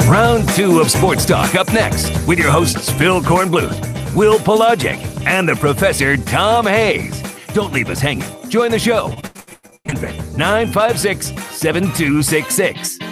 Round 2 of Sports Talk up next with your hosts Phil Kornbluth, Will Pelagic, and the Professor Tom Hayes. Don't leave us hanging. Join the show. 956-7266.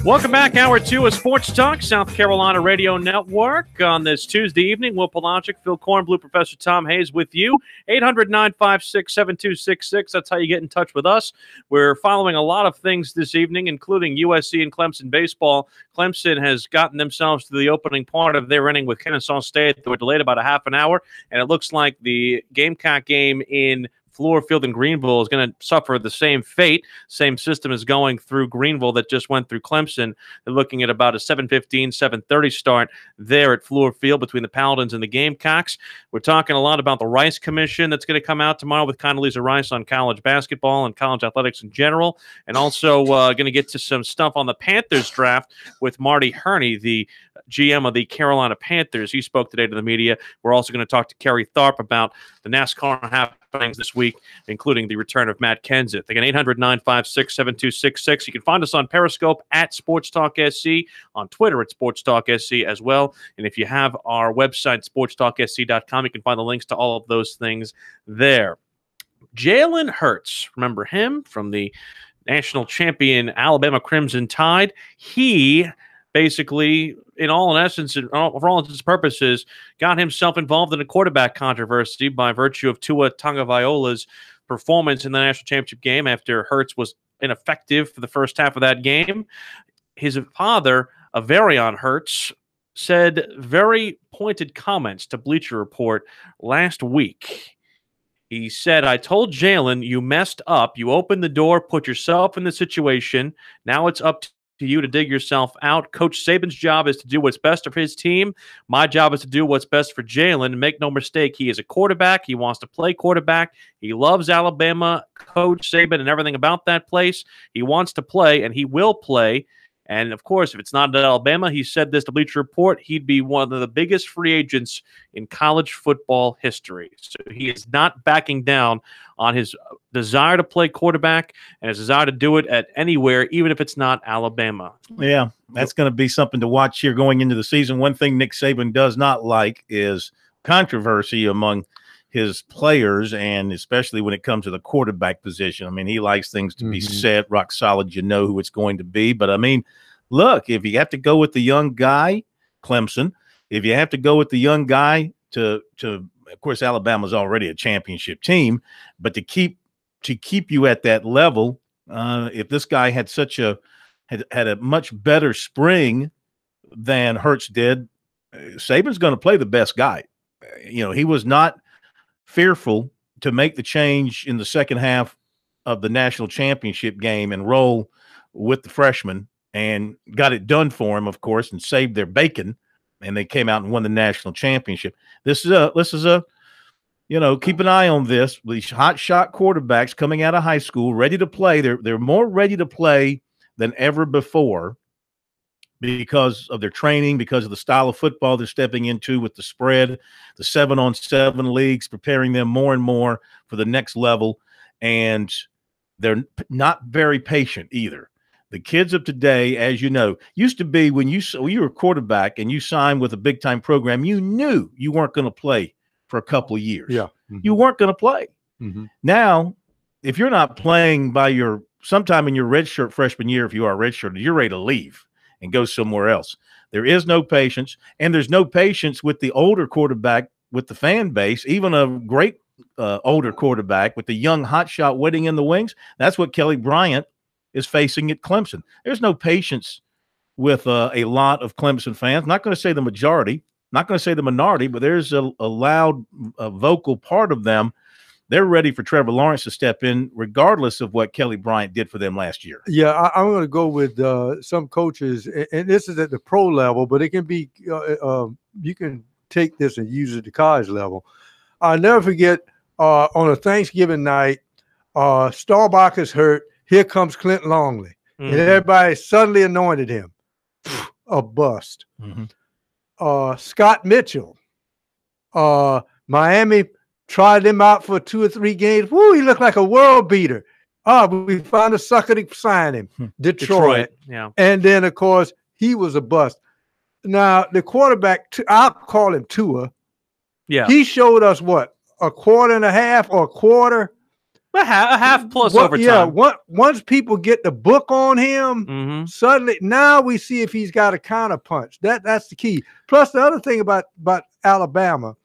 Welcome back. Hour 2 of Sports Talk, South Carolina Radio Network. On this Tuesday evening, Will Pelagic, Phil Kornbluth, Professor Tom Hayes with you. 800-956-7266. That's how you get in touch with us. We're following a lot of things this evening, including USC and Clemson baseball. Clemson has gotten themselves to the opening part of their inning with Kennesaw State. They were delayed about a half an hour, and it looks like the Gamecock game in Fluor Field in Greenville is going to suffer the same fate. Same system is going through Greenville that just went through Clemson. They're looking at about a 7:15, 7:30 start there at Fluor Field between the Paladins and the Gamecocks. We're talking a lot about the Rice Commission that's going to come out tomorrow with Condoleezza Rice on college basketball and college athletics in general, and also going to get to some stuff on the Panthers draft with Marty Herney, the GM of the Carolina Panthers. He spoke today to the media. We're also going to talk to Kerry Tharp about the NASCAR happenings this week, including the return of Matt Kenseth. Again, 800-956-7266. You can find us on Periscope at SportsTalkSC, on Twitter at SportsTalkSC as well. And if you have our website, SportsTalkSC.com, you can find the links to all of those things there. Jalen Hurts, remember him from the national champion Alabama Crimson Tide? He basically, in essence, for all intents and purposes, got himself involved in a quarterback controversy by virtue of Tua Tagovailoa's performance in the national championship game after Hurts was ineffective for the first half of that game. His father, Averion Hurts, said very pointed comments to Bleacher Report last week. He said, "I told Jalen, you messed up. You opened the door, put yourself in the situation. Now it's up to you to dig yourself out. Coach Saban's job is to do what's best for his team. My job is to do what's best for Jalen. And make no mistake, he is a quarterback. He wants to play quarterback. He loves Alabama, Coach Saban, and everything about that place. He wants to play, and he will play. And, of course, if it's not at Alabama," he said this to Bleacher Report, "he'd be one of the biggest free agents in college football history." So he is not backing down on his desire to play quarterback and his desire to do it at anywhere, even if it's not Alabama. Yeah, that's going to be something to watch here going into the season. One thing Nick Saban does not like is controversy among his players, and especially when it comes to the quarterback position. I mean, he likes things to be set, rock solid. You know who it's going to be. But, I mean, look, if you have to go with the young guy, Clemson, if you have to go with the young guy to of course, Alabama's already a championship team, but to keep you at that level, if this guy had had a much better spring than Hurts did, Saban's going to play the best guy. You know, he was not fearful to make the change in the second half of the national championship game and roll with the freshman and got it done for him, of course, and saved their bacon. And they came out and won the national championship. This is a keep an eye on this. These hot shot quarterbacks coming out of high school, ready to play. They're more ready to play than ever before because of their training, because of the style of football they're stepping into with the spread, the 7-on-7 leagues, preparing them more and more for the next level. And they're not very patient either. The kids of today, as you know, used to be when you were a quarterback and you signed with a big-time program, you knew you weren't going to play for a couple of years. Yeah. You weren't going to play. Now, if you're not playing by sometime in your redshirt freshman year, if you are redshirted, you're ready to leave and go somewhere else. There is no patience, and there's no patience with the older quarterback, with the fan base, even a great older quarterback with the young hotshot waiting in the wings. That's what Kelly Bryant is facing at Clemson. There's no patience with a lot of Clemson fans. Not going to say the majority, not going to say the minority, but there's a loud, vocal part of them. They're ready for Trevor Lawrence to step in, regardless of what Kelly Bryant did for them last year. Yeah, I'm going to go with some coaches, and this is at the pro level, but it can be you can take this and use it at the college level. I'll never forget on a Thanksgiving night, Staubach is hurt. Here comes Clint Longley, and everybody suddenly anointed him a bust. Scott Mitchell, Miami tried him out for 2 or 3 games. Woo, he looked like a world beater. We found a sucker to sign him. Detroit. Yeah. And then, of course, he was a bust. Now, the quarterback, I'll call him Tua. Yeah. He showed us what? A quarter and a half or a quarter? A half plus overtime. Yeah, once people get the book on him, suddenly now we see if he's got a counter punch. That's the key. Plus, the other thing about Alabama,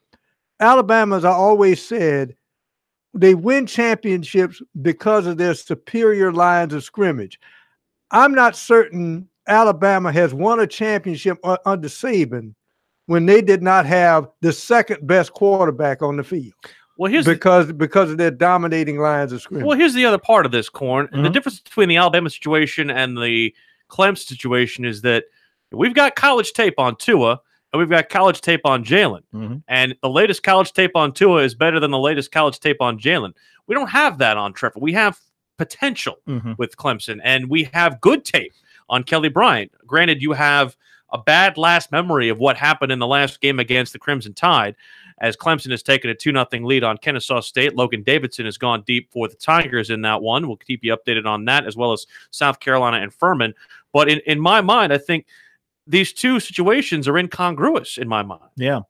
as I always said, they win championships because of their superior lines of scrimmage. I'm not certain Alabama has won a championship under Saban when they did not have the second best quarterback on the field. Well, because of their dominating lines of scrimmage. Well, here's the other part of this, Corn. The difference between the Alabama situation and the Clemson situation is that we've got college tape on Tua and we've got college tape on Jalen. And the latest college tape on Tua is better than the latest college tape on Jalen. We don't have that on Trevor. We have potential with Clemson, and we have good tape on Kelly Bryant. Granted, you have a bad last memory of what happened in the last game against the Crimson Tide, as Clemson has taken a 2-0 lead on Kennesaw State. Logan Davidson has gone deep for the Tigers in that one. We'll keep you updated on that, as well as South Carolina and Furman. But in my mind, I think these two situations are incongruous in my mind. Yeah.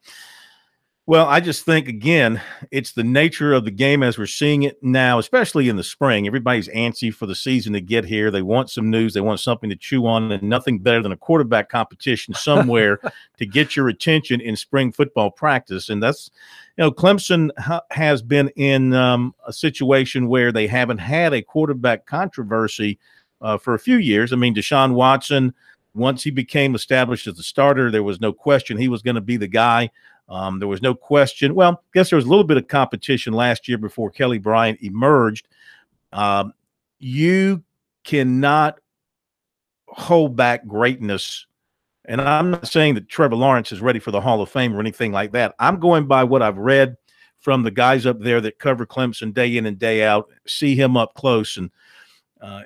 Well, I just think, again, it's the nature of the game as we're seeing it now, especially in the spring. Everybody's antsy for the season to get here. They want some news. They want something to chew on, and nothing better than a quarterback competition somewhere to get your attention in spring football practice. And that's, Clemson has been in a situation where they haven't had a quarterback controversy for a few years. I mean, Deshaun Watson, once he became established as the starter, there was no question he was going to be the guy. There was no question. Well, I guess there was a little bit of competition last year before Kelly Bryant emerged. You cannot hold back greatness. And I'm not saying that Trevor Lawrence is ready for the Hall of Fame or anything like that. I'm going by what I've read from the guys up there that cover Clemson day in and day out, see him up close. And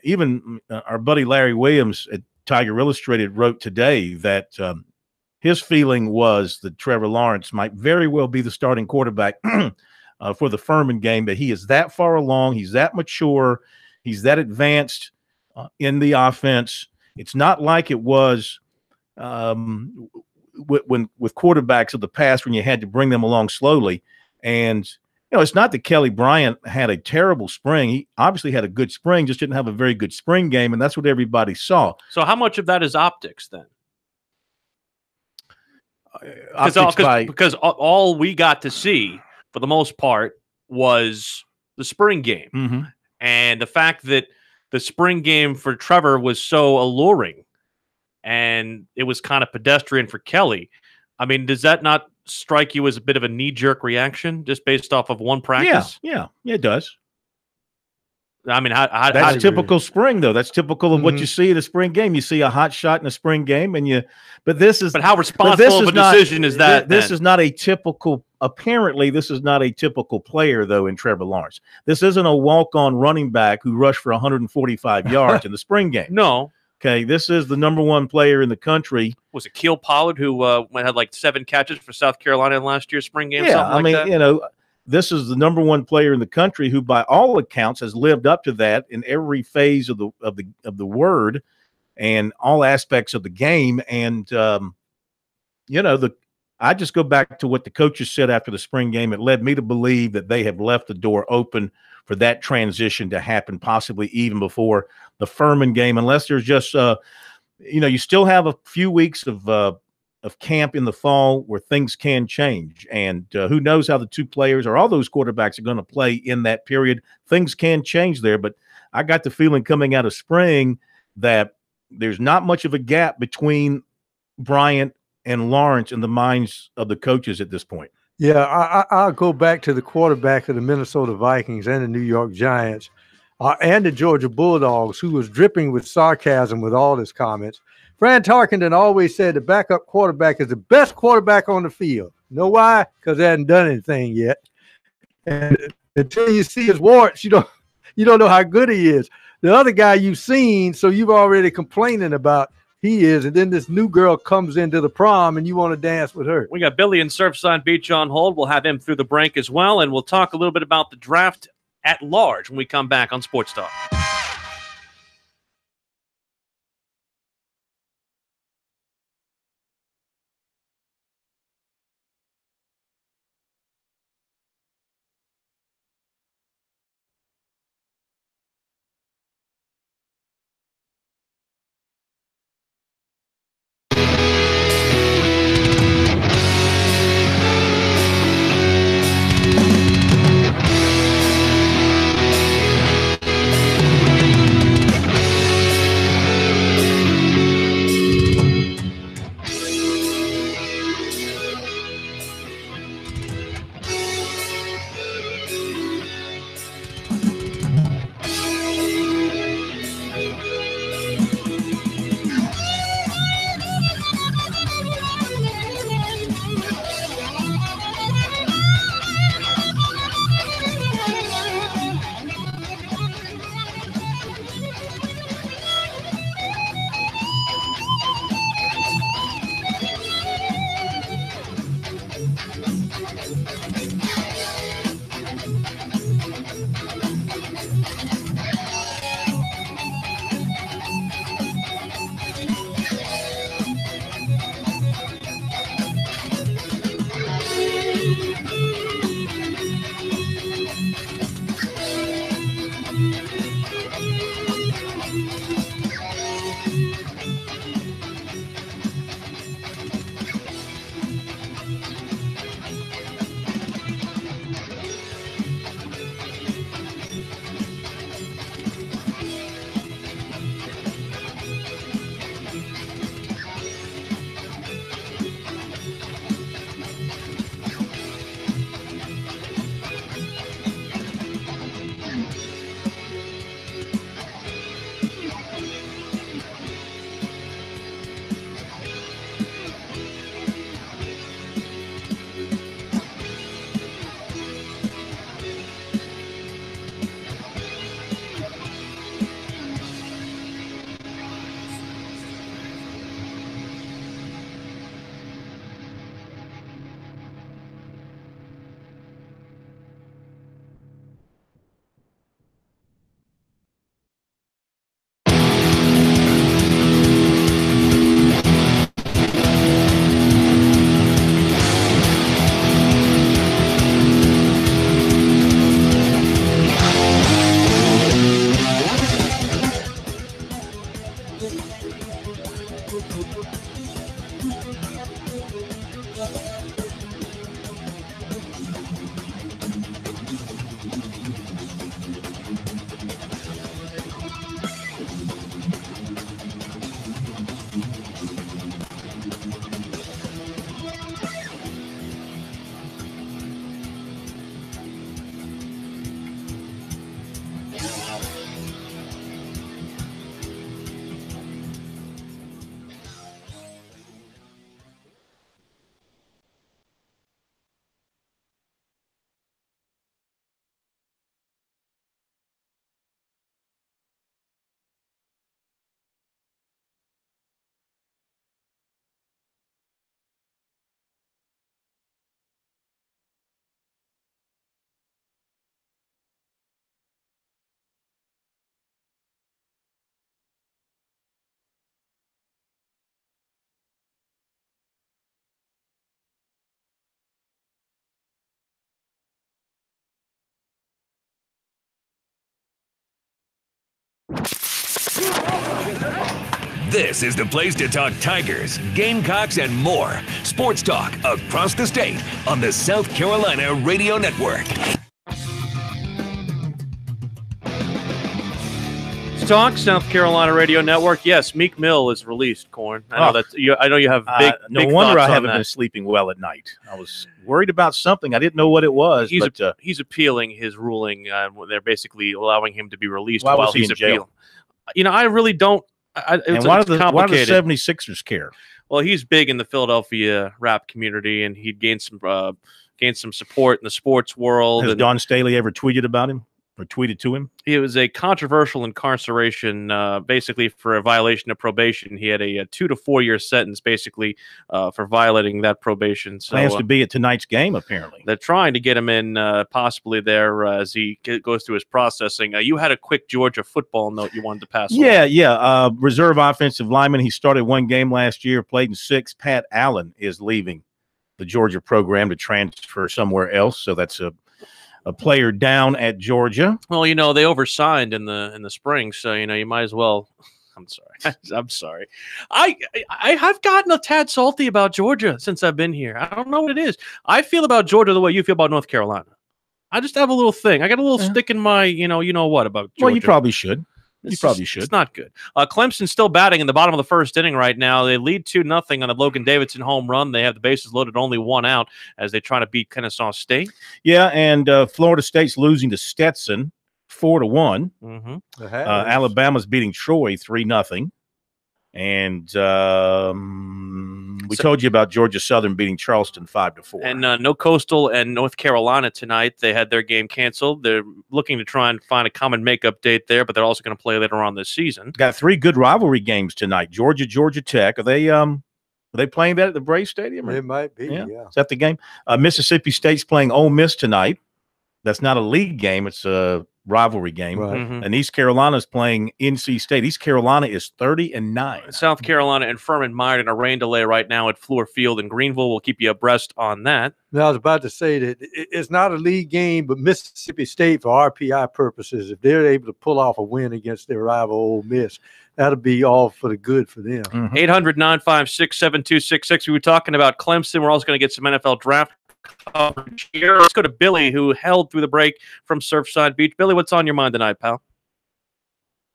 even our buddy Larry Williams at Tiger Illustrated wrote today that his feeling was that Trevor Lawrence might very well be the starting quarterback for the Furman game, but he is that far along. He's that mature. He's that advanced in the offense. It's not like it was with quarterbacks of the past when you had to bring them along slowly. And, it's not that Kelly Bryant had a terrible spring. He obviously had a good spring, just didn't have a very good spring game, and that's what everybody saw. So how much of that is optics then? Because all we got to see, for the most part, was the spring game. And the fact that the spring game for Trevor was so alluring and it was kind of pedestrian for Kelly. I mean, does that not strike you as a bit of a knee-jerk reaction just based off of one practice? Yeah, it does. I mean, that's typical spring, though. That's typical of what you see in a spring game. You see a hot shot in a spring game, and but how responsible of a decision is that? This is not a typical. Apparently, this is not a typical player, though, in Trevor Lawrence. This isn't a walk-on running back who rushed for 145 yards in the spring game. No. Okay, this is the #1 player in the country. Was it Keel Pollard who had like 7 catches for South Carolina in last year's spring game? Yeah, this is the #1 player in the country who, by all accounts, has lived up to that in every phase of the word and all aspects of the game. And I just go back to what the coaches said after the spring game. It led me to believe that they have left the door open for that transition to happen, possibly even before the Furman game, unless there's just you still have a few weeks of camp in the fall where things can change. And who knows how the two players or all those quarterbacks are going to play in that period. Things can change there. But I got the feeling coming out of spring that there's not much of a gap between Bryant and Lawrence in the minds of the coaches at this point. Yeah, I'll go back to the quarterback of the Minnesota Vikings and the New York Giants and the Georgia Bulldogs, who was dripping with sarcasm with all his comments. Fran Tarkenton always said the backup quarterback is the best quarterback on the field. You know why? Because they hadn't done anything yet. And until you see his warts, you don't know how good he is. The other guy you've seen, so you've already complaining about he is, and then this new girl comes into the prom and you want to dance with her. We got Billy in Surfside Beach on hold. We'll have him through the break as well, and we'll talk a little bit about the draft at large when we come back on Sports Talk. This is the place to talk Tigers, Gamecocks, and more. Sports talk across the state on the South Carolina Radio Network. Talk South Carolina Radio Network. Yes, Meek Mill is released. Corn. I know that. I know you have big. No big wonder I thoughts on haven't that. been sleeping well at night. I was worried about something. I didn't know what it was. He's appealing his ruling. They're basically allowing him to be released Why while was he he's in jail? appealing. I really don't. And why do the 76ers care? Well, he's big in the Philadelphia rap community, and he'd gained some support in the sports world. Has Don Staley ever tweeted about him or tweeted to him? It was a controversial incarceration, basically for a violation of probation. He had a 2 to 4 year sentence, basically for violating that probation. So, plans to be at tonight's game, apparently. They're trying to get him in, possibly there as he goes through his processing. You had a quick Georgia football note you wanted to pass. Yeah. Reserve offensive lineman. He started one game last year, played in 6. Pat Allen is leaving the Georgia program to transfer somewhere else. So that's a player down at Georgia. Well, they oversigned in the spring, so you might as well. I'm sorry. I'm sorry. I have gotten a tad salty about Georgia since I've been here. I don't know what it is. I feel about Georgia the way you feel about North Carolina. I just have a little thing. I got a little stick in my, what about Georgia. Well, you probably should. You probably should. It's not good. Clemson's still batting in the bottom of the first inning right now. They lead 2-0 on the Logan Davidson home run. They have the bases loaded, only 1 out as they try to beat Kennesaw State. Yeah, and Florida State's losing to Stetson 4-1. Mm-hmm. Alabama's beating Troy 3-0. And we told you about Georgia Southern beating Charleston 5-4. And no Coastal and North Carolina tonight. They had their game canceled. They're looking to try and find a common makeup date there, but they're also going to play later on this season. Got 3 good rivalry games tonight. Georgia Tech. Are they playing that at the Braves Stadium? It might be. Yeah. Is that the game? Mississippi State's playing Ole Miss tonight. That's not a league game. It's a rivalry game. Right. Mm-hmm. And East Carolina's playing NC State. East Carolina is 30-9. South Carolina and Furman mired in a rain delay right now at Fluor Field in Greenville. We'll keep you abreast on that. Now, I was about to say that it's not a league game, but Mississippi State, for RPI purposes, if they're able to pull off a win against their rival Ole Miss, that'll be all for the good for them. 800-956-7266. We were talking about Clemson. We're also going to get some NFL draft coverage here. Let's go to Billy, who held through the break from Surfside Beach. Billy, what's on your mind tonight, pal?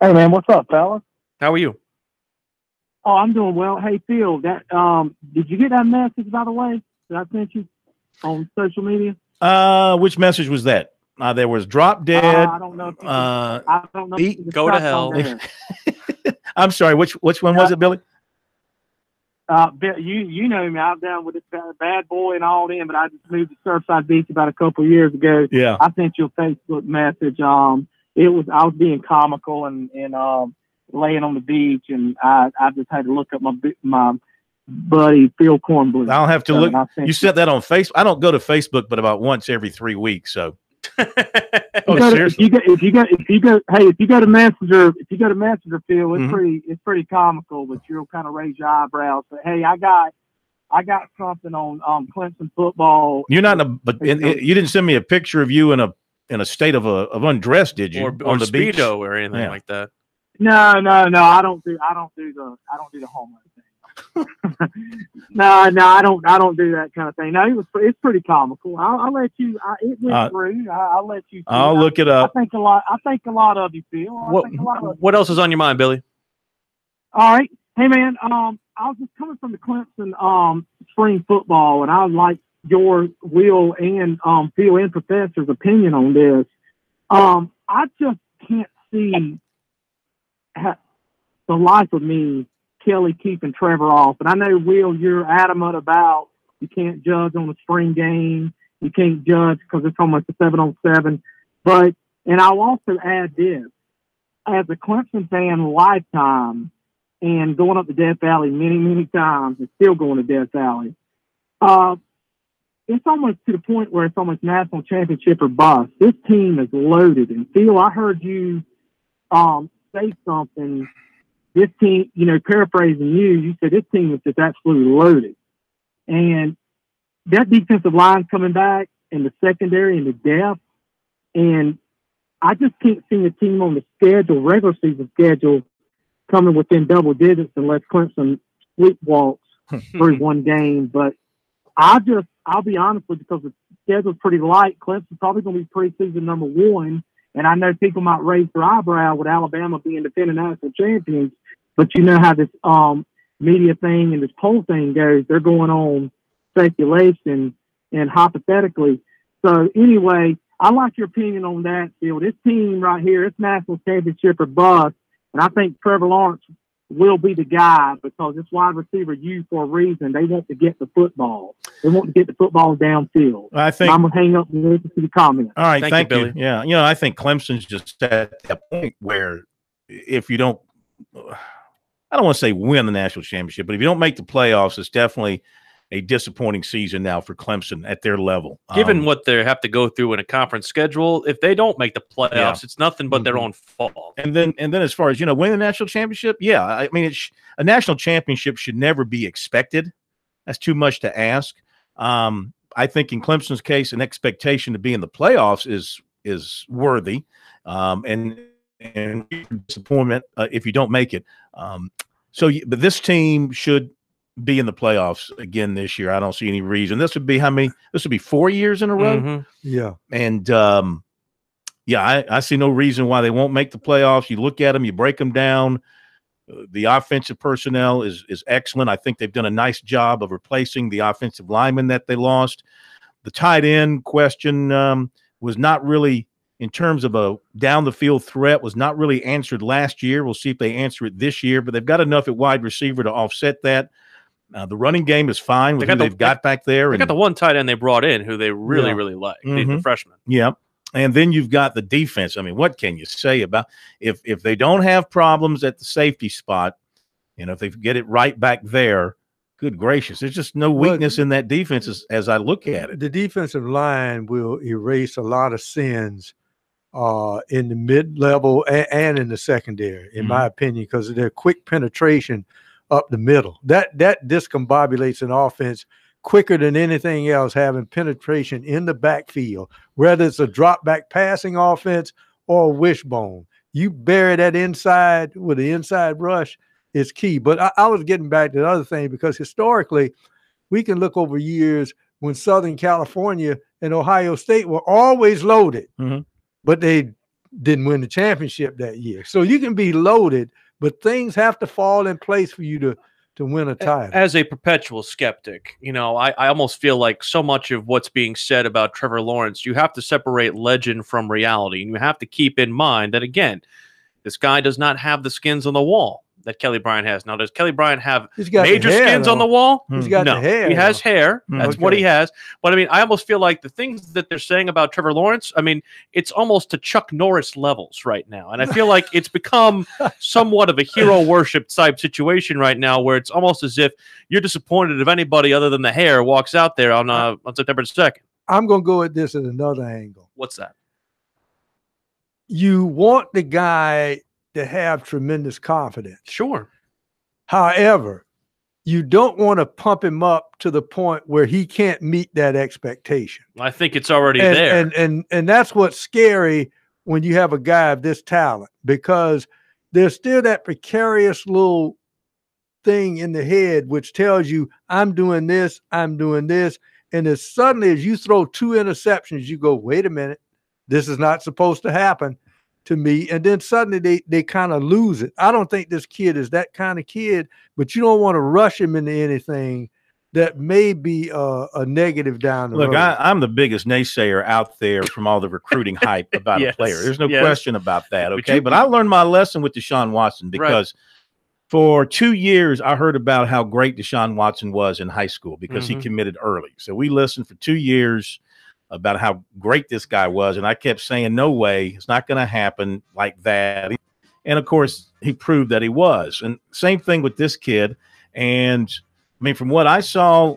Hey, man, what's up, fellas? How are you? Oh, I'm doing well. Hey, Phil, did you get that message, by the way, that I sent you on social media? Which message was that? There was drop dead. I don't know. I don't know. Go to hell. I'm sorry. Which one was it, Billy? You know me. I'm down with this bad boy and all them, but I just moved to Surfside Beach about a couple of years ago. Yeah. I sent you a Facebook message. I was being comical and laying on the beach, and I just had to look up my buddy Phil Kornblum. I'll have to look. You sent that on Facebook. I don't go to Facebook, but about once every 3 weeks. So. Seriously. If you go to Messenger, Phil, it's pretty comical, but you'll kind of raise your eyebrows. But hey, I got something on Clemson football. You're not you didn't send me a picture of you in a state of undress, did you? Or on the Speedo beach? or anything like that. No, I don't do the homo thing. No, I don't do that kind of thing. No, it's pretty comical. I'll let you. It went through. I'll let you. I'll look it up. I think a lot of you feel. What else is on your mind, Billy? All right, hey man. I was just coming from the Clemson spring football, and I would like your Will and Phil and Professor's opinion on this. I just can't see the life of me Kelly keeping Trevor off. And I know, Will, you're adamant about you can't judge on a spring game. You can't judge because it's almost a 7-on-7. But, and I'll also add this, as a Clemson fan lifetime and going up to Death Valley many, many times and still going to Death Valley, it's almost to the point where it's almost national championship or bust. This team is loaded. And Phil, I heard you say something. This team, paraphrasing you said this team is just absolutely loaded. And that defensive line coming back and the secondary and the depth. And I just can't see the team on the schedule, regular season schedule, coming within double digits unless Clemson sleepwalks through one game. But I'll be honest with you, because the schedule's pretty light. Clemson's probably going to be preseason number 1. And I know people might raise their eyebrow with Alabama being defending national champions, but you know how this media thing and this poll thing goes. They're going on speculation and hypothetically. So anyway, I like your opinion on that, Phil. This team right here, it's national championship or bust. And I think Trevor Lawrence will be the guy, because it's wide receiver you for a reason. They want to get the football. They want to get the football downfield. I think I'm going to hang up and listen to the comments. All right, thank you, Billy. Yeah, I think Clemson's just at that point where if you don't, I don't want to say win the national championship, but if you don't make the playoffs, it's definitely a disappointing season now for Clemson at their level. Given what they have to go through in a conference schedule, if they don't make the playoffs, Yeah. it's nothing but their own fault. And then as far as, win the national championship, yeah, I mean, a national championship should never be expected. That's too much to ask. I think in Clemson's case, an expectation to be in the playoffs is worthy, and disappointment if you don't make it. But this team should be in the playoffs again this year. I don't see any reason. This would be how many? This would be 4 years in a row. Mm-hmm. Yeah. And I see no reason why they won't make the playoffs. You look at them, you break them down. The offensive personnel is excellent. I think they've done a nice job of replacing the offensive linemen that they lost. The tight end question was not really, in terms of a down the field threat, was not really answered last year. We'll see if they answer it this year, but they've got enough at wide receiver to offset that. The running game is fine with who they've got back there. They got the one tight end they brought in who they really like, the freshman. Yeah. And then you've got the defense. I mean, what can you say about if they don't have problems at the safety spot, if they get it right back there, good gracious, there's just no weakness in that defense as I look at it. The defensive line will erase a lot of sins in the mid-level and in the secondary, in my opinion, because of their quick penetration up the middle. That discombobulates an offense quicker than anything else, having penetration in the backfield, whether it's a drop-back passing offense or a wishbone. You bury that inside with the inside rush is key. But I was getting back to the other thing, because historically, we can look over years when Southern California and Ohio State were always loaded, but they didn't win the championship that year. So you can be loaded, but things have to fall in place for you to win a title. As a perpetual skeptic, I almost feel like so much of what's being said about Trevor Lawrence, you have to separate legend from reality. And you have to keep in mind that, again, this guy does not have the skins on the wall that Kelly Bryant has. Now, does Kelly Bryant have major skins on the wall? He's got the hair. He has hair. That's what he has. But, I mean, I almost feel like the things that they're saying about Trevor Lawrence, I mean, it's almost to Chuck Norris levels right now. And I feel like it's become somewhat of a hero worship type situation right now, where it's almost as if you're disappointed if anybody other than the hair walks out there on September 2nd. I'm going to go at this at another angle. What's that? You want the guy to have tremendous confidence. Sure. However, you don't want to pump him up to the point where he can't meet that expectation. I think it's already there. And that's what's scary when you have a guy of this talent, because there's still that precarious little thing in the head which tells you, I'm doing this. And as suddenly as you throw 2 interceptions, you go, wait a minute, this is not supposed to happen to me. And then suddenly they kind of lose it. I don't think this kid is that kind of kid, but you don't want to rush him into anything that may be a negative down the road. Look, I'm the biggest naysayer out there from all the recruiting hype about a player. There's no question about that, okay? But I learned my lesson with Deshaun Watson, because for 2 years I heard about how great Deshaun Watson was in high school because he committed early. So we listened for 2 years about how great this guy was, and I kept saying, no way, it's not going to happen like that. And, of course, he proved that he was. And same thing with this kid. And, I mean, from what I saw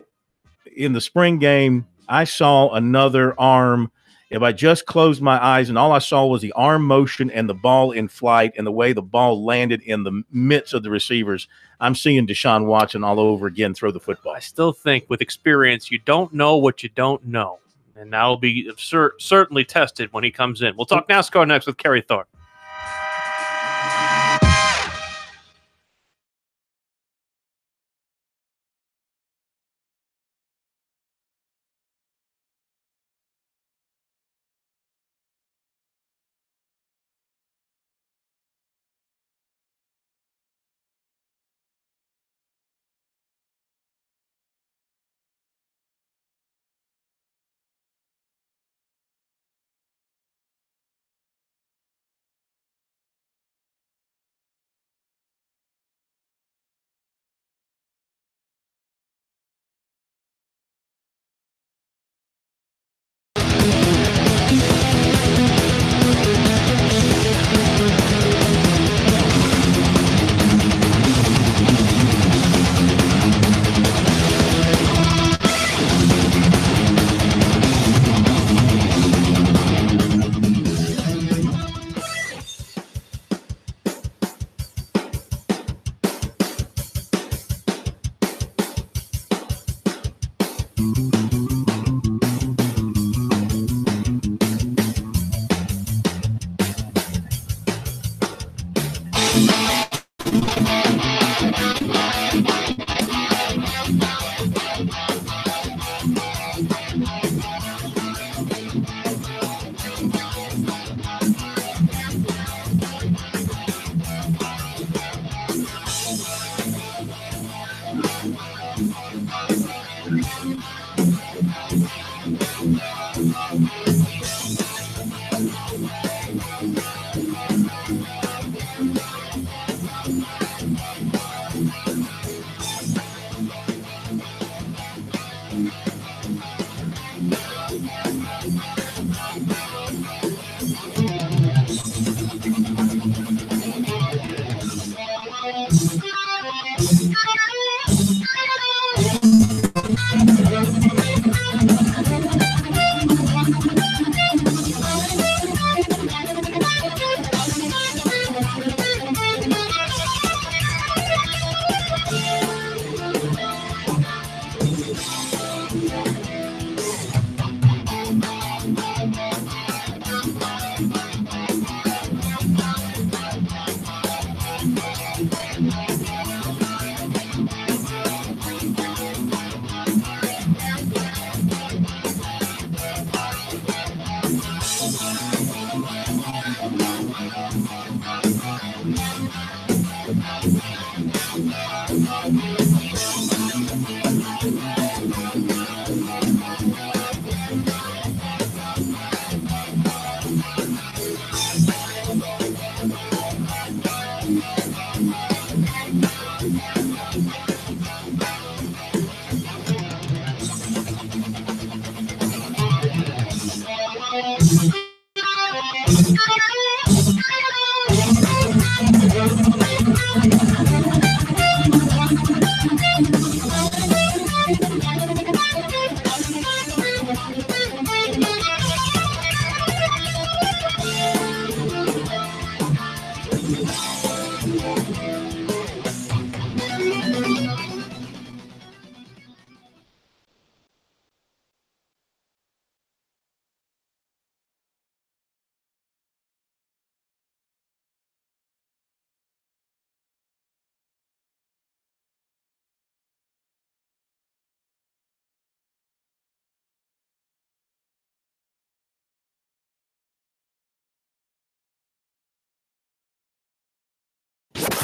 in the spring game, I saw another arm. If I just closed my eyes and all I saw was the arm motion and the ball in flight and the way the ball landed in the midst of the receivers, I'm seeing Deshaun Watson all over again throw the football. I still think with experience, you don't know what you don't know. And that will be certainly tested when he comes in. We'll talk NASCAR next with Kerry Thorpe.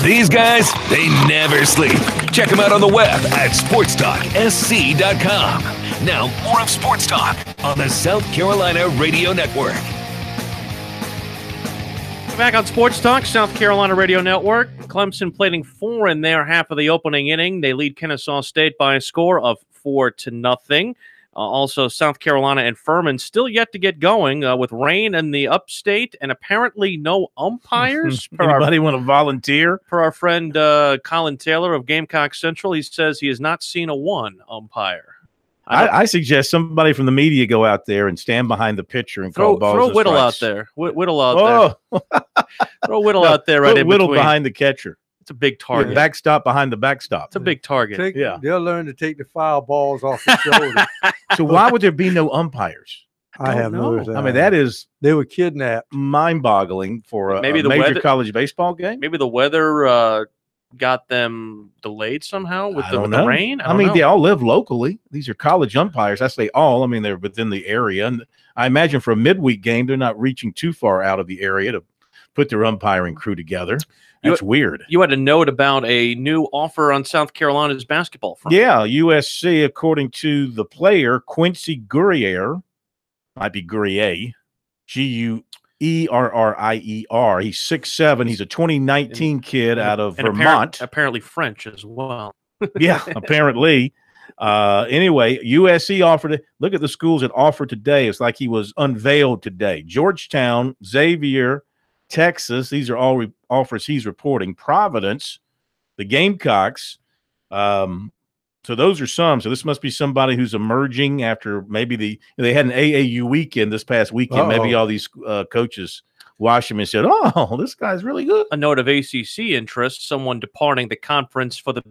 These guys, they never sleep. Check them out on the web at SportsTalkSC.com. Now, more of Sports Talk on the South Carolina Radio Network. Back on Sports Talk, South Carolina Radio Network. Clemson plating 4 in their half of the opening inning. They lead Kennesaw State by a score of 4-0. Also, South Carolina and Furman still yet to get going with rain in the upstate and apparently no umpires. Anybody want to volunteer? Per our friend Colin Taylor of Gamecock Central, he says he has not seen a one umpire. I suggest somebody from the media go out there and stand behind the pitcher and call balls. Throw Whittle out there. Whittle out there. Throw Whittle out there right in Whittle between. behind the catcher. It's a big target. Backstop behind the backstop. It's a big target. They'll learn to take the foul balls off the shoulder. So why would there be no umpires? I have noticed that. I mean, that is they were kidnapped. Mind-boggling for a major college baseball game. Maybe the weather got them delayed somehow with the rain. I mean, they all live locally. These are college umpires. I say all. I mean, they're within the area. And I imagine for a midweek game, they're not reaching too far out of the area to put their umpiring crew together. That's weird. You had a note about a new offer on South Carolina's basketball front. Yeah, USC, according to the player, Quincy Guerrier, might be Guerrier, Guerrier. He's 6'7". He's a 2019 kid out of Vermont. Apparently French as well. Yeah, apparently. Anyway, USC offered it. Look at the schools that offered today. It's like he was unveiled today. Georgetown, Xavier, Texas. These are all offers he's reporting. Providence, the Gamecocks. So those are some. So this must be somebody who's emerging after maybe they had an AAU weekend this past weekend. Maybe all these coaches watched him and said, "Oh, this guy's really good." A note of ACC interest: someone departing the conference for the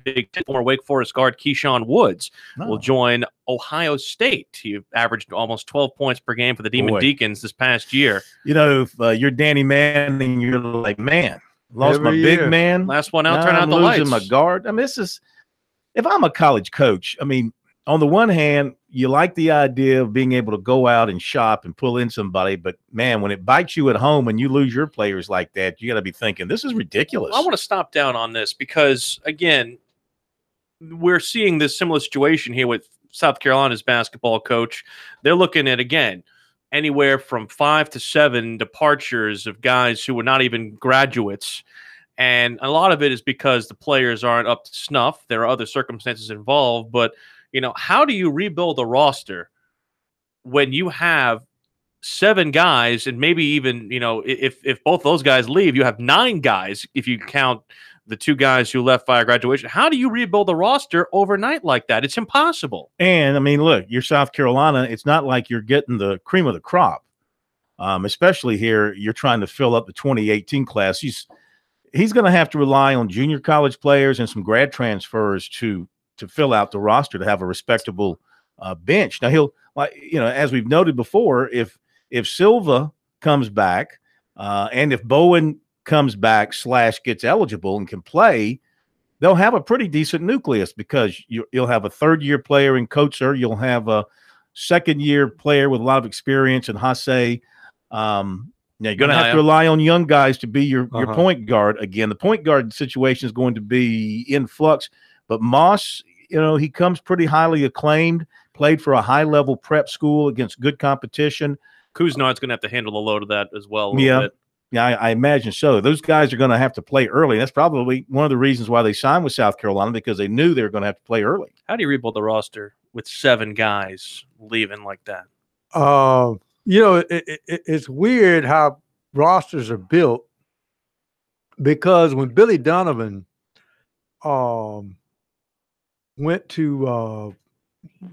Big Ten, former Wake Forest guard Keyshawn Woods will join Ohio State. He averaged almost 12 points per game for the Demon Deacons this past year. You know, if you're Danny Manning, you're like, man, Lost Every my year. big man. Last one out, Now turn out I'm the losing lights. my guard. I mean, this is – if I'm a college coach, I mean, on the one hand, you like the idea of being able to go out and shop and pull in somebody, but, man, when it bites you at home and you lose your players like that, you got to be thinking, this is ridiculous. I want to stop down on this because, again, we're seeing this similar situation here with South Carolina's basketball coach. They're looking at, again, anywhere from 5 to 7 departures of guys who were not even graduates. And a lot of it is because the players aren't up to snuff. There are other circumstances involved. But, how do you rebuild a roster when you have 7 guys and maybe even, if both those guys leave, you have 9 guys if you count the 2 guys who left via graduation? How do you rebuild a roster overnight like that? It's impossible. And, I mean, look, you're South Carolina. It's not like you're getting the cream of the crop, especially here. You're trying to fill up the 2018 class. He's going to have to rely on junior college players and some grad transfers to fill out the roster to have a respectable bench. Now, he'll, as we've noted before, if Silva comes back and if Bowen comes back / gets eligible and can play, they'll have a pretty decent nucleus because you'll have a third-year player in Kotzer. You'll have a second-year player with a lot of experience in Hasse. Now you're going to have to rely on young guys to be your point guard. Again, the point guard situation is going to be in flux. But Moss, he comes pretty highly acclaimed, played for a high-level prep school against good competition. Kuznar's going to have to handle the load of that as well a little bit. Yeah, I imagine so. Those guys are going to have to play early. That's probably one of the reasons why they signed with South Carolina, because they knew they were going to have to play early. How do you rebuild the roster with 7 guys leaving like that? It's weird how rosters are built, because when Billy Donovan went to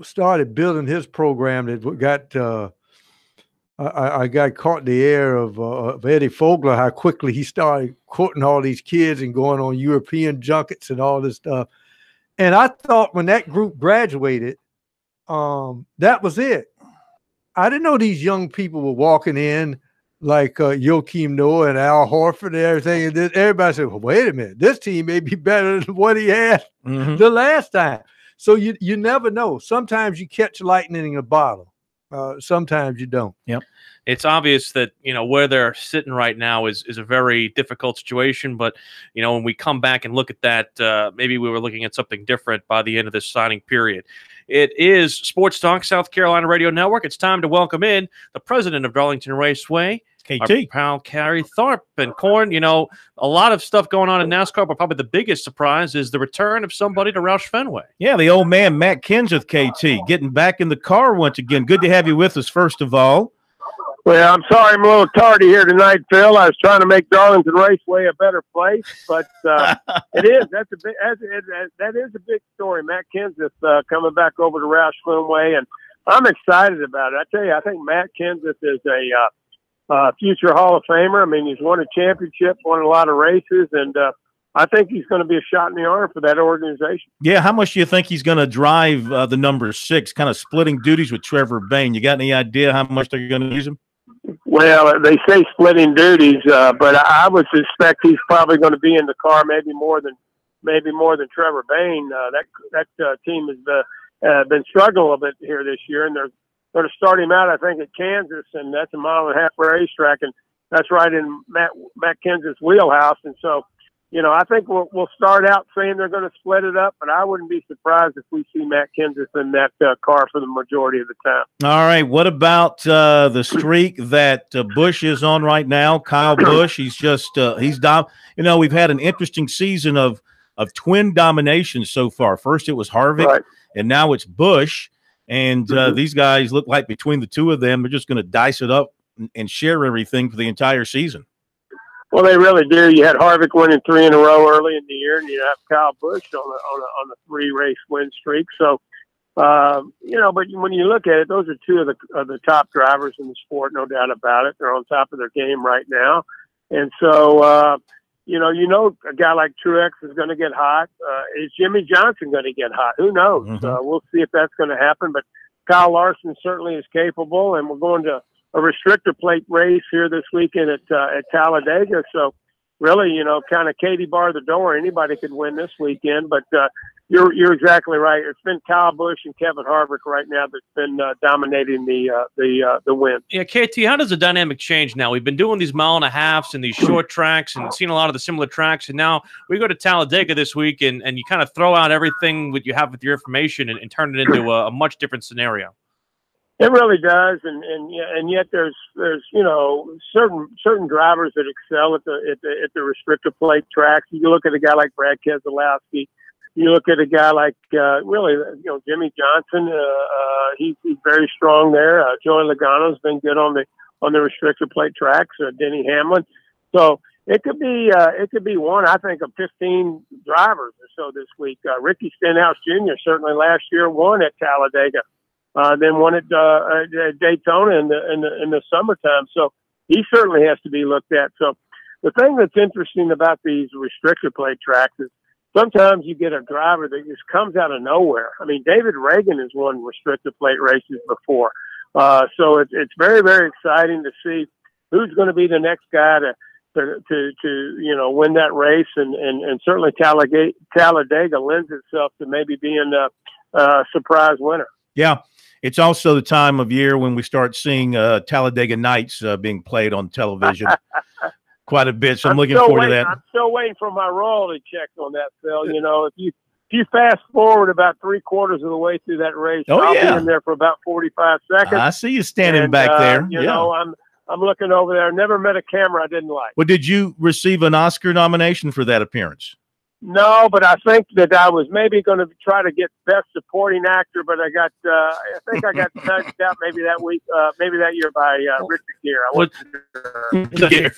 started building his program, that got I got caught in the air of Eddie Fogler, how quickly he started quoting all these kids and going on European junkets and all this stuff. And I thought when that group graduated, that was it. I didn't know these young people were walking in like Joakim Noah and Al Horford and everything. And then everybody said, well, wait a minute, this team may be better than what he had the last time. So you never know. Sometimes you catch lightning in a bottle. Sometimes you don't. Yep. It's obvious that, where they're sitting right now is a very difficult situation. But, when we come back and look at that, maybe we were looking at something different by the end of this signing period. It is Sports Talk South Carolina Radio Network. It's time to welcome in the president of Darlington Raceway, KT. our pal Carrie Tharp. And Corn, a lot of stuff going on in NASCAR, but probably the biggest surprise is the return of somebody to Roush Fenway. Yeah, the old man, Matt Kenseth, KT, getting back in the car once again. Good to have you with us, first of all. Well, I'm sorry I'm a little tardy here tonight, Phil. I was trying to make Darlington Raceway a better place, but it is. That is a big story. Matt Kenseth coming back over to Roush Fenway, and I'm excited about it. I tell you, I think Matt Kenseth is a future Hall of Famer. I mean, he's won a championship, won a lot of races, and I think he's going to be a shot in the arm for that organization. Yeah, how much do you think he's going to drive the number 6, kind of splitting duties with Trevor Bayne? You got any idea how much they're going to use him? Well, they say splitting duties, but I would suspect he's probably going to be in the car maybe more than Trevor Bayne. That team has been struggling a little bit here this year, and they're going to start him out, I think, at Kansas, and that's a 1.5 mile racetrack, and that's right in Matt Kenseth's wheelhouse. And so, I think we'll start out saying they're going to split it up, but I wouldn't be surprised if we see Matt Kenseth in that car for the majority of the time. All right. What about the streak that Busch is on right now? Kyle Busch, he's just we've had an interesting season of twin domination so far. First it was Harvick, right, and now it's Busch. And these guys look like between the two of them, they're just going to dice it up and share everything for the entire season. Well, they really do. You had Harvick winning 3 in a row early in the year, and you have Kyle Busch on a 3-race win streak. So, but when you look at it, those are 2 of the top drivers in the sport, no doubt about it. They're on top of their game right now, and so a guy like Truex is going to get hot. Is Jimmy Johnson going to get hot? Who knows? We'll see if that's going to happen. But Kyle Larson certainly is capable, and we're going to a restrictor plate race here this weekend at Talladega. So, really, kind of Katie bar the door. Anybody could win this weekend, but you're exactly right. It's been Kyle Busch and Kevin Harvick right now that's been dominating the win. Yeah, KT, how does the dynamic change now? We've been doing these 1.5 miles and these short tracks and seen a lot of the similar tracks, and now we go to Talladega this week, and you kind of throw out everything that you have with your information and turn it into a much different scenario. It really does, and yet there's certain drivers that excel at the restrictor plate tracks. You look at a guy like Brad Keselowski. You look at a guy like Jimmy Johnson. He's very strong there. Joey Logano's been good on the restrictor plate tracks. Denny Hamlin. So it could be one, I think, of 15 drivers or so this week. Ricky Stenhouse Jr. certainly last year won at Talladega. Then won at Daytona in the summertime. So he certainly has to be looked at. So the thing that's interesting about these restrictor plate tracks is sometimes you get a driver that just comes out of nowhere. I mean, David Reagan has won restrictor plate races before. So it's very, very exciting to see who's going to be the next guy to win that race. And certainly Talladega lends itself to maybe being a surprise winner. Yeah. It's also the time of year when we start seeing Talladega Nights being played on television quite a bit. So I'm looking forward to that. I'm still waiting for my royalty check on that, Phil. If you fast forward about 3/4 of the way through that race, I'll be in there for about 45 seconds. I see you standing back there. I'm looking over there. I never met a camera I didn't like. Well, did you receive an Oscar nomination for that appearance? No, but I think that I was maybe going to try to get Best Supporting Actor, but I think I got nudged out maybe that year by Richard Gere.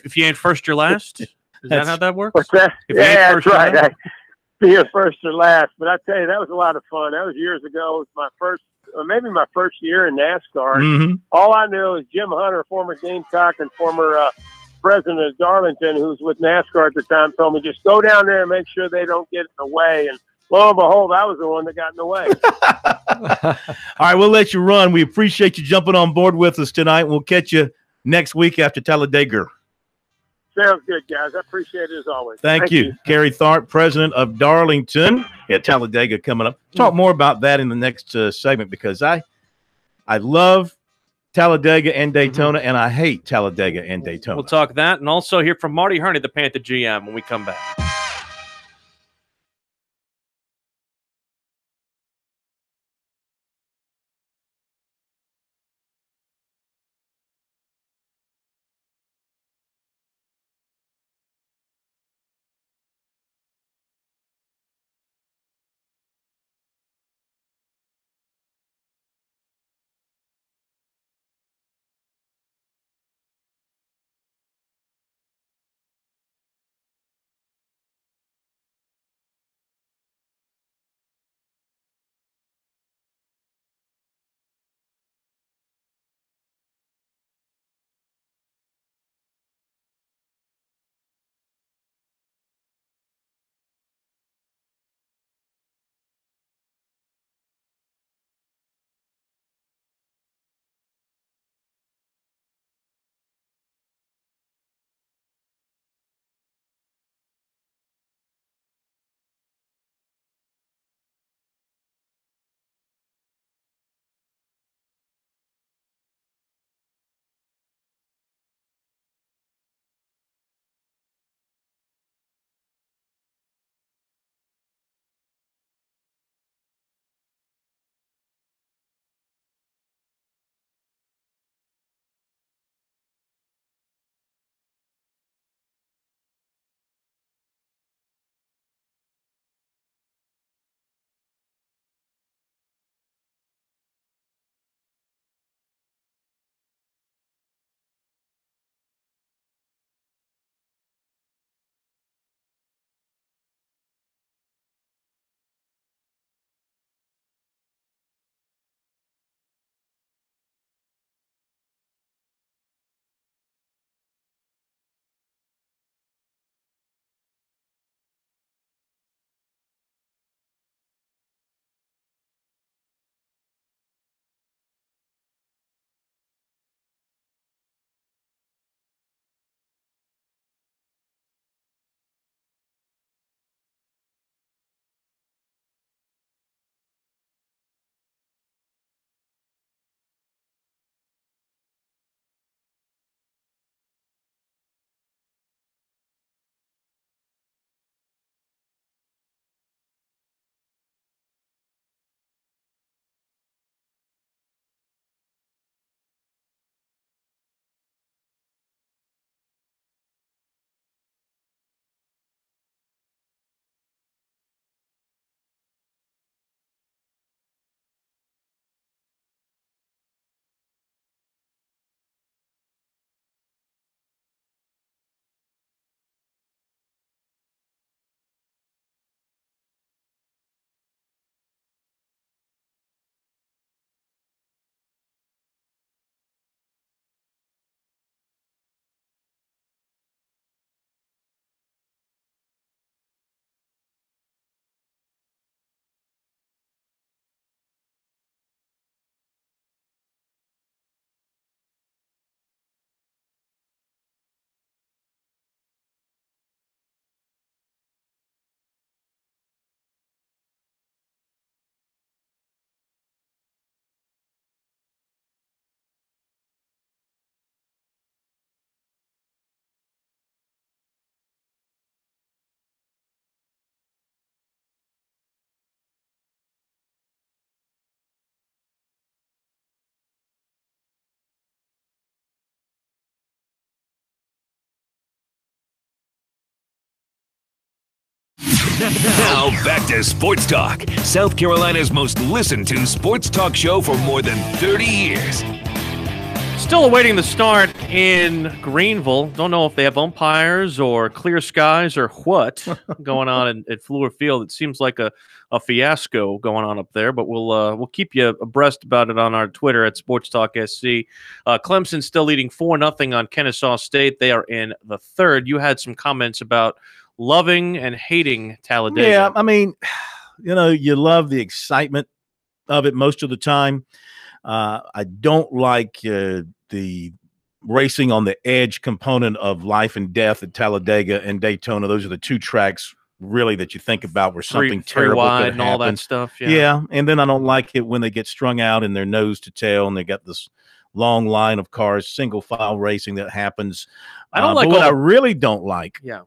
If you ain't first, you're last. Is that how that works? What's that? Yeah, that's right. You're first or last. But I tell you, that was a lot of fun. That was years ago. It was my first year in NASCAR. Mm-hmm. All I knew is Jim Hunter, former Gamecock and former president of Darlington, who's with NASCAR at the time, told me just go down there and make sure they don't get in the way. And lo and behold, I was the one that got in the way. All right, we'll let you run. We appreciate you jumping on board with us tonight. We'll catch you next week after Talladega. Sounds good, guys. I appreciate it as always. Thank you. Kerry Tharp, president of Darlington at Talladega, coming up. Talk more about that in the next segment, because I love Talladega and Daytona, and I hate Talladega and Daytona. We'll talk that, and also hear from Marty Herney, the Panther GM, when we come back. Now back to Sports Talk, South Carolina's most listened to sports talk show for more than 30 years. Still awaiting the start in Greenville. Don't know if they have umpires or clear skies or what going on at Fluor Field. It seems like a fiasco going on up there, but we'll keep you abreast about it on our Twitter at SportsTalkSC. Clemson still leading 4-0 on Kennesaw State. They are in the third. You had some comments about loving and hating Talladega. Yeah, I mean, you love the excitement of it most of the time. I don't like the racing on the edge component of life and death at Talladega and Daytona. Those are the two tracks really that you think about where something terrible could happen. And all that stuff. Yeah, and then I don't like it when they get strung out in their nose to tail and they got this long line of cars, single file racing that happens. I don't like what I really don't like. Yeah.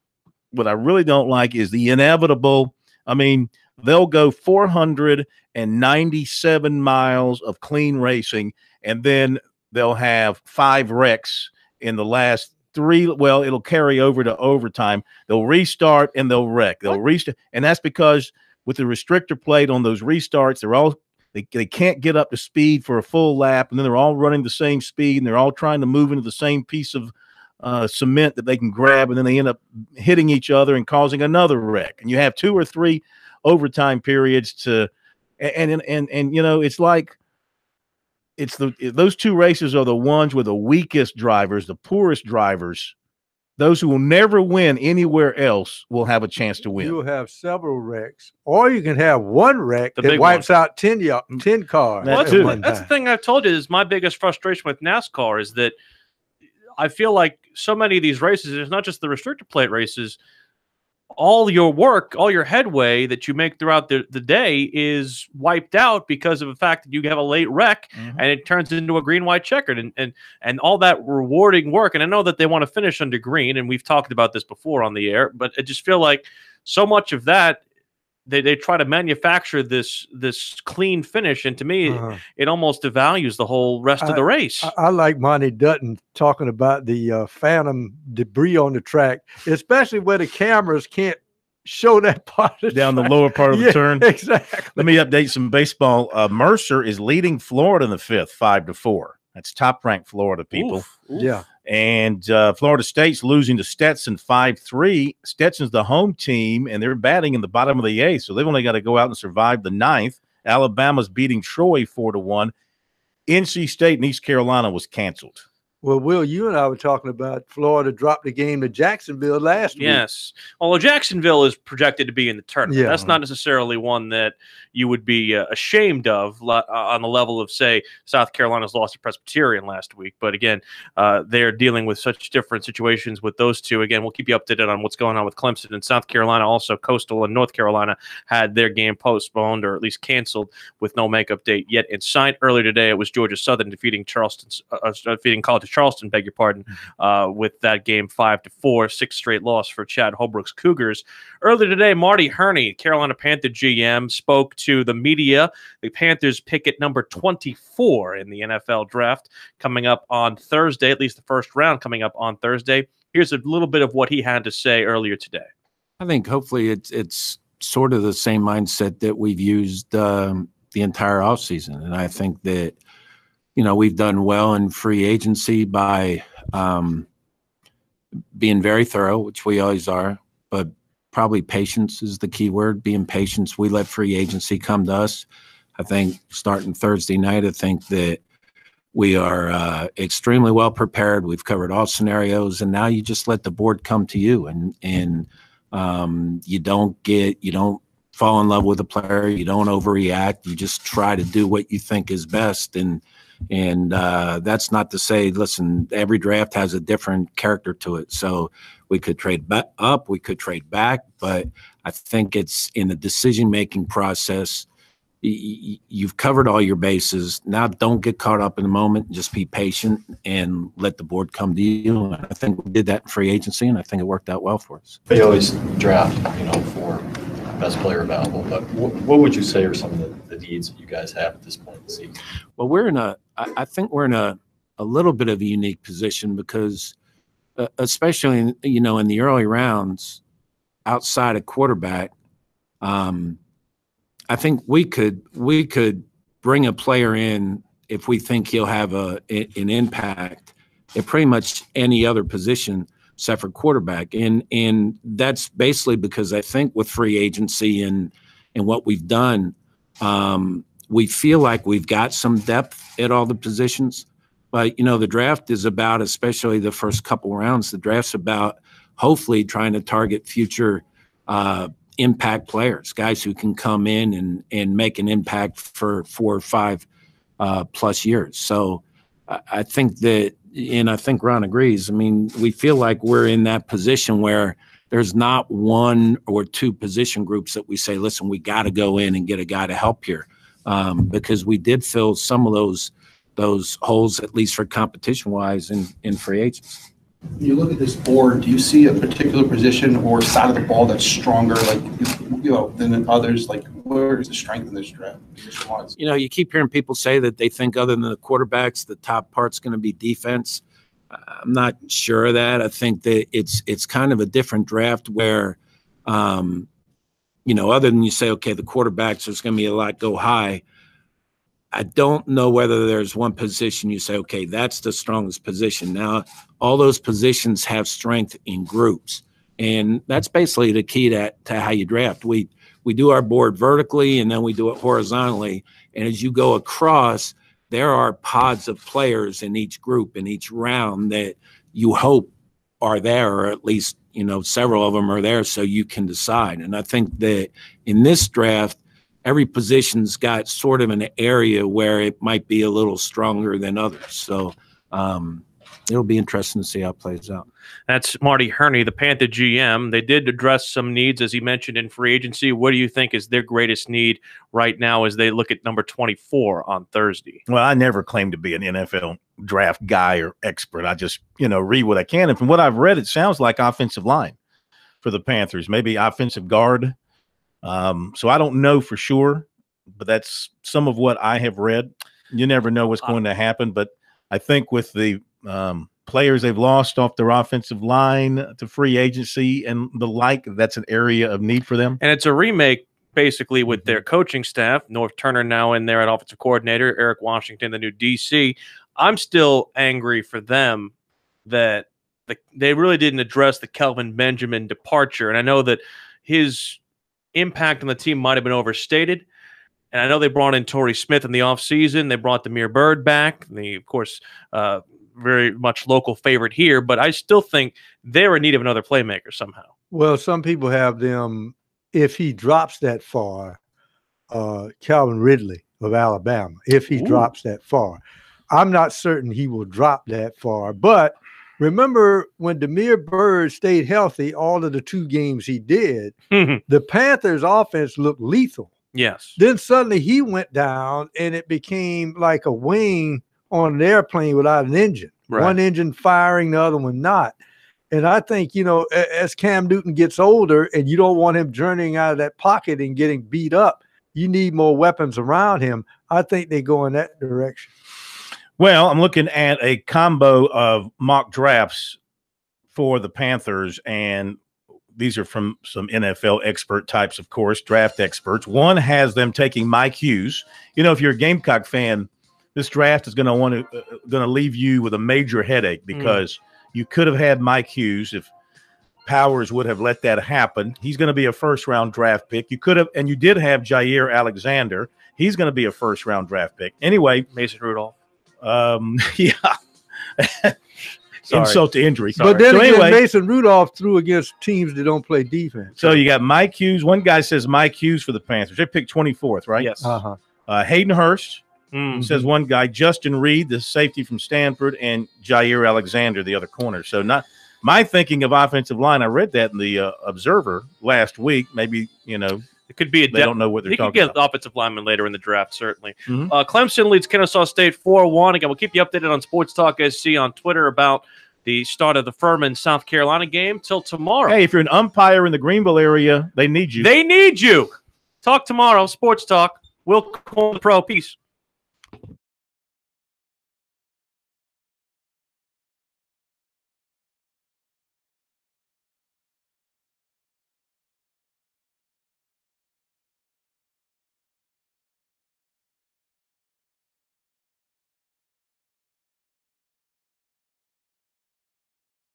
What I really don't like is the inevitable. I mean, they'll go 497 miles of clean racing, and then they'll have 5 wrecks in the last 3. Well, it'll carry over to overtime. They'll restart and they'll wreck. They'll restart, and that's because with the restrictor plate on those restarts, they can't get up to speed for a full lap, and then they're all running the same speed, and they're all trying to move into the same piece of cement that they can grab, and then they end up hitting each other and causing another wreck. And you have 2 or 3 overtime periods to, and it's like those 2 races are the ones with the weakest drivers, the poorest drivers. Those who will never win anywhere else will have a chance to win. You'll have several wrecks, or you can have one wreck that wipes out 10 cars. Well, that's the thing I've told you is my biggest frustration with NASCAR is that I feel like so many of these races, it's not just the restrictor plate races, all your work, all your headway that you make throughout the day is wiped out because of the fact that you have a late wreck and it turns into a green-white checkered and all that rewarding work. And I know that they want to finish under green, and we've talked about this before on the air, but I just feel like so much of that, they try to manufacture this clean finish, and to me, it almost devalues the whole rest of the race. I like Monty Dutton talking about the phantom debris on the track, especially where the cameras can't show that part of down the lower part of the turn. Exactly. Let me update some baseball. Mercer is leading Florida in the 5th, 5-4. That's top-ranked Florida, people. Oof. Yeah. And Florida State's losing to Stetson 5-3. Stetson's the home team, and they're batting in the bottom of the 8th, so they've only got to go out and survive the 9th. Alabama's beating Troy 4-1. NC State and East Carolina was canceled. Well, Will, you and I were talking about Florida dropped the game to Jacksonville last week. Yes. Although Jacksonville is projected to be in the tournament. Yeah. That's not necessarily one that you would be ashamed of on the level of, say, South Carolina's loss to Presbyterian last week. But again, they're dealing with such different situations with those two. Again, we'll keep you updated on what's going on with Clemson and South Carolina. Also, Coastal and North Carolina had their game postponed or at least canceled with no makeup date yet in sight. Earlier today, it was Georgia Southern defeating College of Charleston, beg your pardon, with that game 5-4, 6th straight loss for Chad Holbrook's Cougars. Earlier today, Marty Herney, Carolina Panther GM, spoke to the media. The Panthers pick at number 24 in the NFL draft coming up on Thursday, at least the first round coming up on Thursday. Here's a little bit of what he had to say earlier today. I think hopefully it's sort of the same mindset that we've used the entire offseason. And I think that we've done well in free agency by being very thorough, which we always are, but probably patience is the key word, being patient. We let free agency come to us. I think starting Thursday night, I think that we are extremely well prepared. We've covered all scenarios, and now you just let the board come to you, and you don't fall in love with a player. You don't overreact. You just try to do what you think is best. And that's not to say, listen, every draft has a different character to it. So we could trade back up, we could trade back, but I think it's in the decision-making process. You've covered all your bases. Now don't get caught up in the moment. Just be patient and let the board come to you. And I think we did that in free agency, and I think it worked out well for us. They always draft, for best player available, but what would you say are some of the needs that you guys have at this point in the season? Well, I think we're in a little bit of a unique position because especially in the early rounds outside of quarterback, I think we could bring a player in if we think he'll have an impact at pretty much any other position except for quarterback. And that's basically because I think with free agency and what we've done, we feel like we've got some depth at all the positions. But, the draft is about, especially the first couple rounds, the draft's about hopefully trying to target future impact players, guys who can come in and make an impact for 4 or 5 plus years. So I think that, and I think Ron agrees, I mean, we feel like we're in that position where there's not 1 or 2 position groups that we say, listen, we got to go in and get a guy to help here, because we did fill some of those holes, at least for competition-wise, in free agents. When you look at this board, do you see a particular position or side of the ball that's stronger, than others? Like, where is the strength in this draft? You keep hearing people say that they think other than the quarterbacks, the top part's going to be defense. I'm not sure of that. I think that it's kind of a different draft where, other than you say, okay, the quarterbacks, there's going to be a lot go high. I don't know whether there's one position you say, okay, that's the strongest position. Now, all those positions have strength in groups, and that's basically the key to how you draft. We do our board vertically, and then we do it horizontally. And as you go across, there are pods of players in each group, in each round, that you hope are there, or at least, several of them are there so you can decide. And I think that in this draft, every position's got sort of an area where it might be a little stronger than others. So it'll be interesting to see how it plays out. That's Marty Herney, the Panther GM. They did address some needs, as he mentioned, in free agency. What do you think is their greatest need right now as they look at number 24 on Thursday? Well, I never claim to be an NFL draft guy or expert. I just, read what I can. And from what I've read, it sounds like offensive line for the Panthers, maybe offensive guard. So I don't know for sure, but that's some of what I have read. You never know what's going to happen, but I think with the players they've lost off their offensive line to free agency and the like, that's an area of need for them. And it's a remake basically with their coaching staff. North Turner now in there at offensive coordinator, Eric Washington, the new DC. I'm still angry for them that they really didn't address the Kelvin Benjamin departure. And I know that his impact on the team might have been overstated. And I know they brought in Torrey Smith in the offseason. They brought Demir Bird back. Of course, very much local favorite here. But I still think they're in need of another playmaker somehow. Well, some people have them, if he drops that far, Calvin Ridley of Alabama, if he drops that far. I'm not certain he will drop that far. But remember when Demir Bird stayed healthy all of the 2 games he did, the Panthers' offense looked lethal. Yes. Then suddenly he went down, and it became like a wing on an airplane without an engine. Right. One engine firing, the other one not. And I think, as Cam Newton gets older and you don't want him journeying out of that pocket and getting beat up, you need more weapons around him. I think they go in that direction. Well, I'm looking at a combo of mock drafts for the Panthers, and these are from some NFL expert types, of course, draft experts. One has them taking Mike Hughes. If you're a Gamecock fan, this draft is going to leave you with a major headache because you could have had Mike Hughes if Powers would have let that happen. He's going to be a first-round draft pick. You could have, and you did have Jair Alexander. He's going to be a first-round draft pick. Anyway, Mason Rudolph. Yeah. Insult to injury. Sorry. But then anyway, Mason Rudolph threw against teams that don't play defense. So you got Mike Hughes. One guy says Mike Hughes for the Panthers. They picked 24th, right? Yes. Hayden Hurst. Says one guy, Justin Reed, the safety from Stanford, and Jair Alexander, the other corner. So not my thinking of offensive line. I read that in the Observer last week. Maybe, it could be they don't know what they're talking about. He could get offensive lineman later in the draft, certainly. Clemson leads Kennesaw State 4-1. Again, we'll keep you updated on Sports Talk SC on Twitter about the start of the Furman, South Carolina game till tomorrow. Hey, if you're an umpire in the Greenville area, they need you. They need you. Talk tomorrow. Sports Talk. Will Coleman, the pro. Peace.